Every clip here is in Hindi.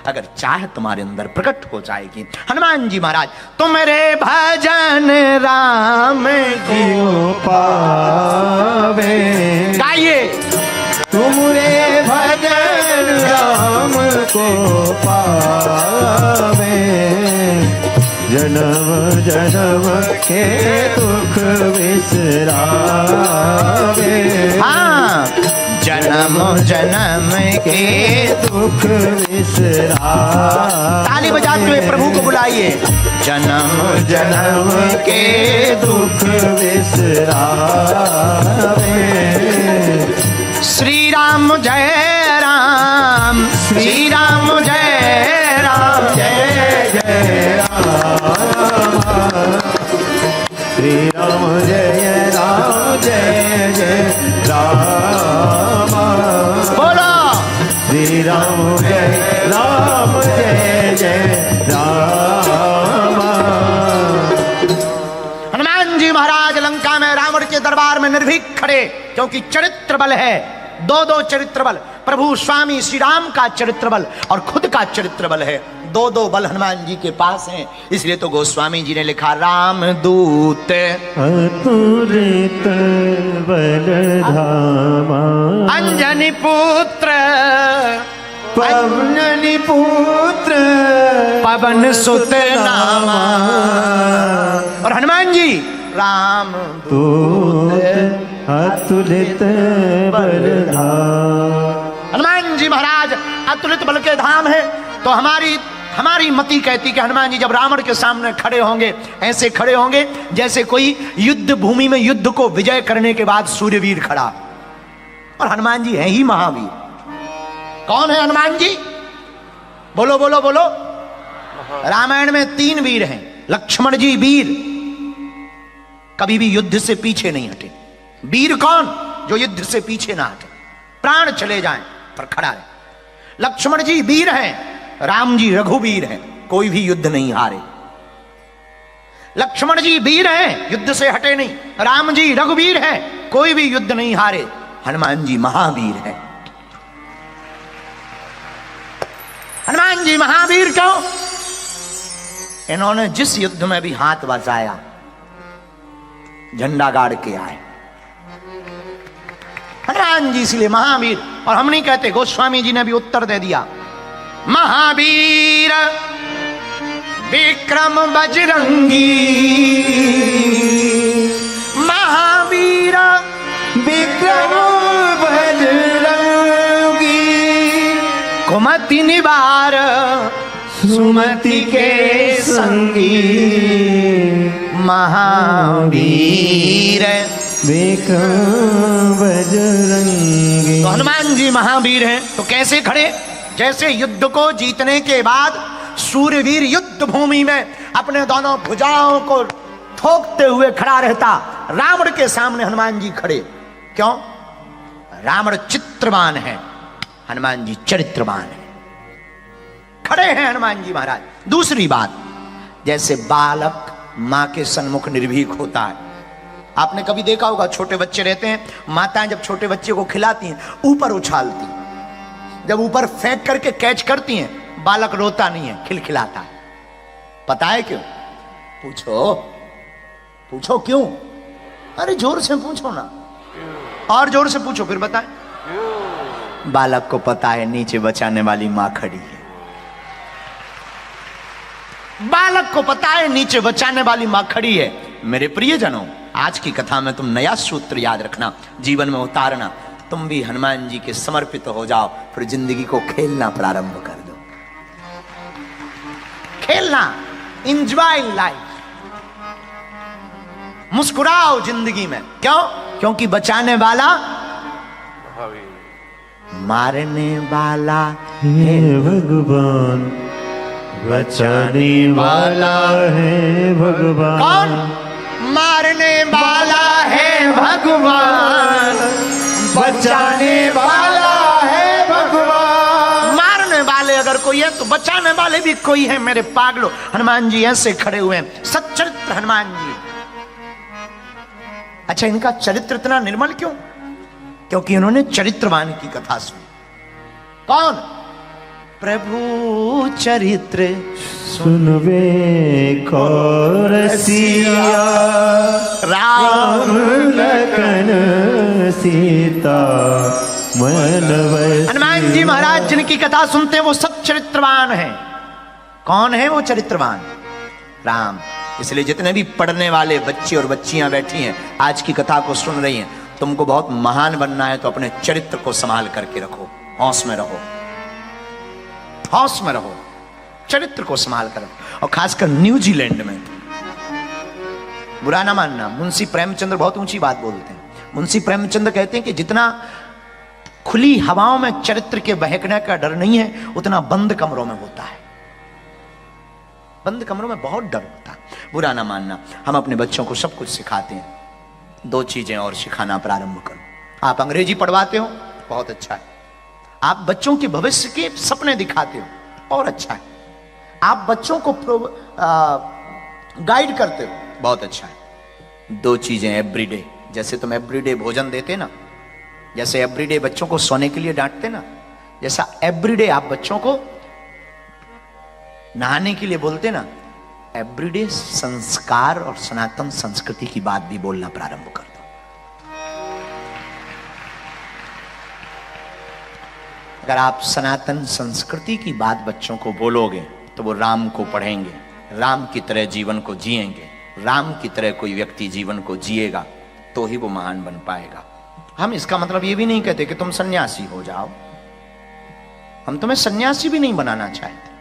अगर चाह तुम्हारे अंदर प्रकट हो जाएगी। हनुमान जी महाराज तुम्हारे भजन राम की पावे, गाइए तुमरे भजन राम को पावे, जन्म जन्म के दुख बिसरावे। हाँ, जन्म जन्म के दुख बिसरावे। ताली बजाते हुए प्रभु को बुलाइए। जन्म जन्म के दुख बिसरावे। श्री राम जय राम, श्री राम जय राम, जय जय राम, श्री राम जय राम, जय जय राम। बोलो श्री राम जय राम, जय जय राम। हनुमान जी महाराज लंका में रावण के दरबार में निर्भीक खड़े, क्योंकि चरित्र बल है, दो चरित्र बल, प्रभु स्वामी श्री राम का चरित्र बल और खुद का चरित्र बल है। दो बल हनुमान जी के पास हैं। इसलिए तो गोस्वामी जी ने लिखा राम दूत अतुलित बल धामा, अंजनी पुत्र पवननि पुत्र पवन सुत नामा। और हनुमान जी राम दूत अतुलित बल धाम। हनुमान जी महाराज अतुलित बल के धाम है। तो हमारी मति कहती कि हनुमान जी जब रावण के सामने खड़े होंगे, ऐसे खड़े होंगे जैसे कोई युद्ध भूमि में युद्ध को विजय करने के बाद सूर्यवीर खड़ा। और हनुमान जी हैं ही महावीर। कौन है हनुमान जी? बोलो बोलो बोलो। रामायण में 3 वीर हैं। लक्ष्मण जी वीर, कभी भी युद्ध से पीछे नहीं हटे। वीर कौन? जो युद्ध से पीछे ना हटे, प्राण चले जाएं पर खड़ा रहे। लक्ष्मण जी वीर हैं, राम जी रघुवीर हैं, कोई भी युद्ध नहीं हारे। लक्ष्मण जी वीर हैं, युद्ध से हटे नहीं। राम जी रघुवीर हैं, कोई भी युद्ध नहीं हारे। हनुमान जी महावीर हैं। हनुमान जी महावीर क्यों? इन्होंने जिस युद्ध में भी हाथ बचाया, झंडा गाड़ के आए। हनुमान जी इसलिए महावीर। और हम नहीं कहते, गोस्वामी जी ने भी उत्तर दे दिया। महावीर विक्रम बजरंगी, महावीर विक्रम बजरंगी, कुमति निवार सुमति के संगी, महावीर विक्रम बजरंगी। तो हनुमान जी महावीर हैं। तो कैसे खड़े? जैसे युद्ध को जीतने के बाद सूर्यवीर युद्ध भूमि में अपने दोनों भुजाओं को ठोकते हुए खड़ा रहता, रावण के सामने हनुमान जी खड़े। क्यों? रावण चित्रवान है, हनुमान जी चरित्रवान है। खड़े हैं हनुमान जी महाराज। दूसरी बात, जैसे बालक मां के सन्मुख निर्भीक होता है। आपने कभी देखा होगा, छोटे बच्चे रहते हैं, माताएं जब छोटे बच्चे को खिलाती हैं ऊपर उछालती, जब ऊपर फेंक करके कैच करती हैं, बालक रोता नहीं है, खिलखिलाता है। पता है क्यों? पूछो पूछो क्यों? अरे जोर से पूछो ना, और जोर से पूछो फिर बताएं। बालक को पता है नीचे बचाने वाली मां खड़ी है। बालक को पता है नीचे बचाने वाली मां खड़ी है। मेरे प्रियजनों, आज की कथा में तुम नया सूत्र याद रखना, जीवन में उतारना। तुम भी हनुमान जी के समर्पित हो जाओ, फिर जिंदगी को खेलना प्रारंभ कर दो। खेलना, एंजॉय लाइफ, मुस्कुराओ जिंदगी में। क्यों? क्योंकि बचाने वाला मारने वाला हे भगवान, बचाने वाला है भगवान। कौन? मारने वाला है भगवान, बचाने वाला है भगवान। मारने वाले अगर कोई है तो बचाने वाले भी कोई है। मेरे पागलों, हनुमान जी ऐसे खड़े हुए हैं, सच्चरित्र हनुमान जी। अच्छा, इनका चरित्र इतना निर्मल क्यों? क्योंकि इन्होंने चरित्रवान की कथा सुनी। कौन? प्रभु चरित्र सुनवे को रसिया, राम लखन सीता मन बसिया। हनुमान जी महाराज जिनकी कथा सुनते हैं वो सब चरित्रवान हैं। कौन है वो चरित्रवान? राम। इसलिए जितने भी पढ़ने वाले बच्चे और बच्चियां बैठी हैं, आज की कथा को सुन रही हैं, तुमको बहुत महान बनना है तो अपने चरित्र को संभाल करके रखो, होश में रहो, होश में रहो, चरित्र को संभाल कर रखो। और खासकर न्यूजीलैंड में, बुरा ना मानना, मुंशी प्रेमचंद्र बहुत ऊंची बात बोलते हैं। मुंशी प्रेमचंद्र कहते हैं कि जितना खुली हवाओं में चरित्र के बहकने का डर नहीं है, उतना बंद कमरों में होता है। बंद कमरों में बहुत डर होता है। बुरा ना मानना, हम अपने बच्चों को सब कुछ सिखाते हैं। 2 चीजें और सिखाना प्रारंभ करो। आप अंग्रेजी पढ़वाते हो, बहुत अच्छा है। आप बच्चों के भविष्य के सपने दिखाते हो, और अच्छा है। आप बच्चों को गाइड करते हो, बहुत अच्छा है। 2 चीजें एवरीडे, जैसे तुम एवरीडे भोजन देते ना, जैसे एवरीडे बच्चों को सोने के लिए डांटते ना, जैसा एवरीडे आप बच्चों को नहाने के लिए बोलते ना, एवरीडे संस्कार और सनातन संस्कृति की बात भी बोलना प्रारंभ कर दो। अगर आप सनातन संस्कृति की बात बच्चों को बोलोगे तो वो राम को पढ़ेंगे, राम की तरह जीवन को जिएंगे, राम की तरह कोई व्यक्ति जीवन को जिएगा तो ही वो महान बन पाएगा। हम इसका मतलब ये भी नहीं कहते कि तुम सन्यासी हो जाओ, हम तुम्हें सन्यासी भी नहीं बनाना चाहते,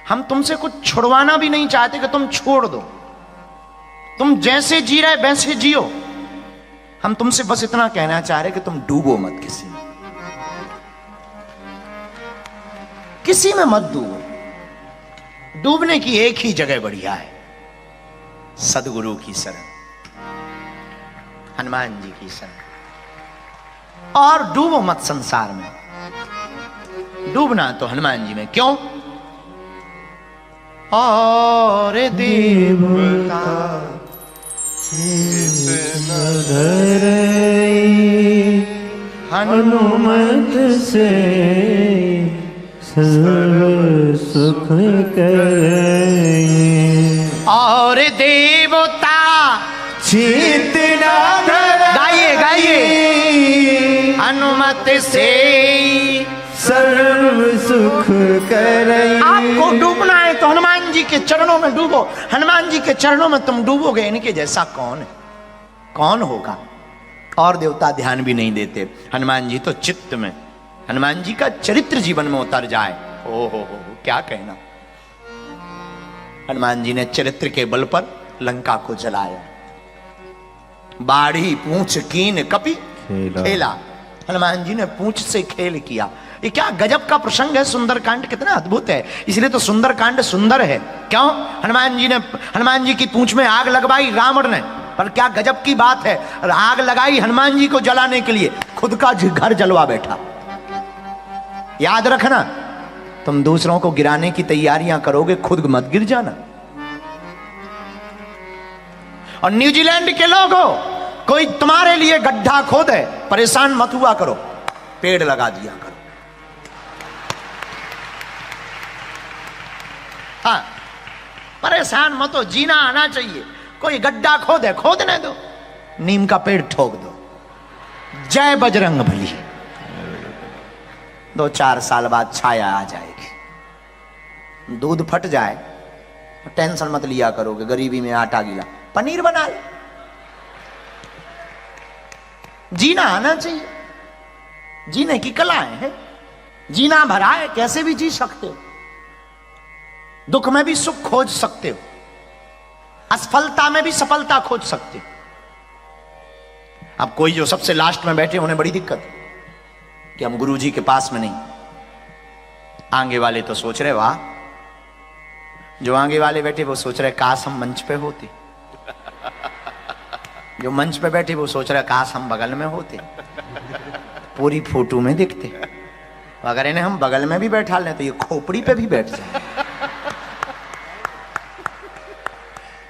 हम तुमसे कुछ छुड़वाना भी नहीं चाहते कि तुम छोड़ दो, तुम जैसे जी रहे वैसे जियो। हम तुमसे बस इतना कहना चाह रहे कि तुम डूबो मत किसी में, किसी में मत डूबो। डूबने की एक ही जगह बढ़िया है, सदगुरु की शरण, हनुमान जी की शरण। और डूबो मत संसार में, डूबना तो हनुमान जी में। क्यों? और देवता हनुमत से सर्व सुख करे, और देवता चित न गाइए गाइए, हनुमत से सर्व सुख करे। आपको डूबना है तो हनुमान जी के चरणों में डूबो। हनुमान जी के चरणों में तुम डूबोगे, इनके जैसा कौन है, कौन होगा? और देवता ध्यान भी नहीं देते, हनुमान जी तो चित्त में, हनुमान जी का चरित्र जीवन में उतर जाए, ओ हो क्या कहना। हनुमान जी ने चरित्र के बल पर लंका को जलाया। बाढ़ी पूंछ कीन कपि खेला, हनुमान जी ने पूंछ से खेल किया। ये क्या गजब का प्रसंग है, सुंदरकांड कितना अद्भुत है। इसलिए तो सुंदरकांड सुंदर है। क्यों? हनुमान जी की पूंछ में आग लगवाई रावण ने, पर क्या गजब की बात है, आग लगाई हनुमान जी को जलाने के लिए, खुद का घर जलवा बैठा। याद रखना, तुम दूसरों को गिराने की तैयारियां करोगे, खुद मत गिर जाना। और न्यूजीलैंड के लोगों, कोई तुम्हारे लिए गड्ढा खोदे, परेशान मत हुआ करो, पेड़ लगा दिया करो। हाँ, परेशान मत हो, जीना आना चाहिए। कोई गड्ढा खोदे, खोदने दो, नीम का पेड़ ठोक दो। जय बजरंग बली। 2-4 साल बाद छाया आ जाएगी। दूध फट जाए, टेंशन मत लिया करोगे, गरीबी में आटा गीला, पनीर बना ले। जीना आना चाहिए, जीने की कलाएं हैं, जीना भरा है, कैसे भी जी सकते हो। दुख में भी सुख खोज सकते हो, असफलता में भी सफलता खोज सकते हो। अब कोई जो सबसे लास्ट में बैठे, उन्हें बड़ी दिक्कत कि हम गुरुजी के पास में नहीं। आगे वाले तो सोच रहे, वाह, जो आगे वाले बैठे वो सोच रहे काश हम मंच पे होते, जो मंच पे बैठे वो सोच रहे काश हम बगल में होते, पूरी फोटो में दिखते। अगर इन्हें हम बगल में भी बैठा लें तो ये खोपड़ी पे भी बैठ जाए,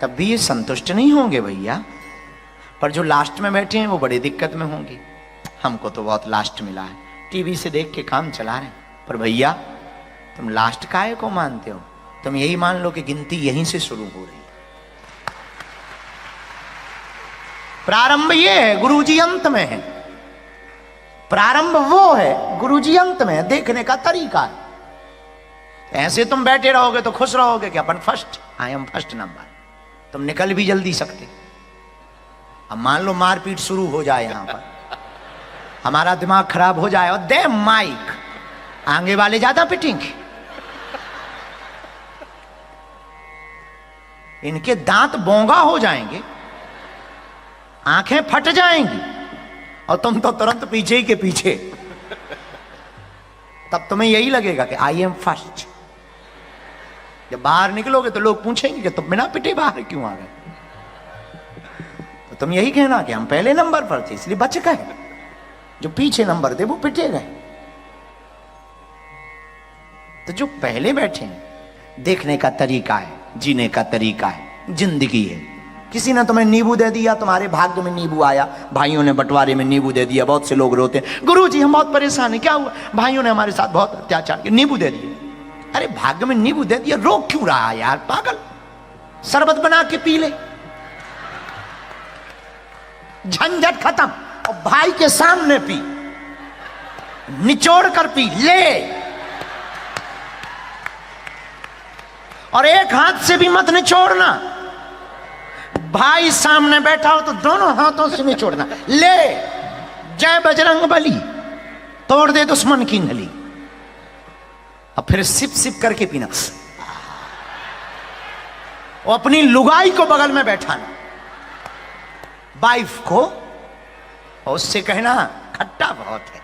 तब भी ये संतुष्ट नहीं होंगे भैया। पर जो लास्ट में बैठे हैं वो बड़ी दिक्कत में होंगे। हमको तो बहुत लास्ट मिला है, टीवी से देख के काम चला रहे हैं। पर भैया तुम लास्ट काहे को मानते हो? तुम यही मान लो कि गिनती यहीं से शुरू हो रही। प्रारंभ ये है, गुरुजी अंत में है। प्रारंभ वो है, गुरुजी अंत में है। देखने का तरीका है। ऐसे तुम बैठे रहोगे तो खुश रहोगे कि अपन first, I am first number, तुम निकल भी जल्दी सकते। अब मान लो मारपीट शुरू हो जाए यहां पर, हमारा दिमाग खराब हो जाए और दे माइक, आगे वाले ज्यादा पिटेंगे। इनके दांत बोंगा हो जाएंगे, आंखें फट जाएंगी, और तुम तो तुरंत पीछे ही के पीछे। तब तुम्हें यही लगेगा कि आई एम फर्स्ट। जब बाहर निकलोगे तो लोग पूछेंगे कि तुम बिना पिटे बाहर क्यों आ गए? तो तुम यही कहना कि हम पहले नंबर पर थे इसलिए बच गए, जो पीछे नंबर थे वो पिटे गए। तो जो पहले बैठे हैं, देखने का तरीका है, जीने का तरीका है, जिंदगी है। किसी ने तुम्हें नींबू दे दिया, तुम्हारे भाग्य में नींबू आया, भाइयों ने बंटवारे में नींबू दे दिया। बहुत से लोग रोते हैं, गुरुजी हम बहुत परेशान हैं, क्या हुआ? भाइयों ने हमारे साथ बहुत अत्याचार किया, नींबू दे दिए। अरे भाग्य में नींबू दे दिया, रो क्यों रहा है यार पागल? शरबत बना के पी ले, झंझट खत्म। और भाई के सामने पी, निचोड़ कर पी ले, और एक हाथ से भी मत निचोड़ना। भाई सामने बैठा हो तो दोनों हाथों से निचोड़ना। ले, जय बजरंग बली, तोड़ दे दुश्मन की नली। और फिर सिप सिप करके पीना। और अपनी लुगाई को बगल में बैठाना, वाइफ को, और उससे कहना खट्टा बहुत है।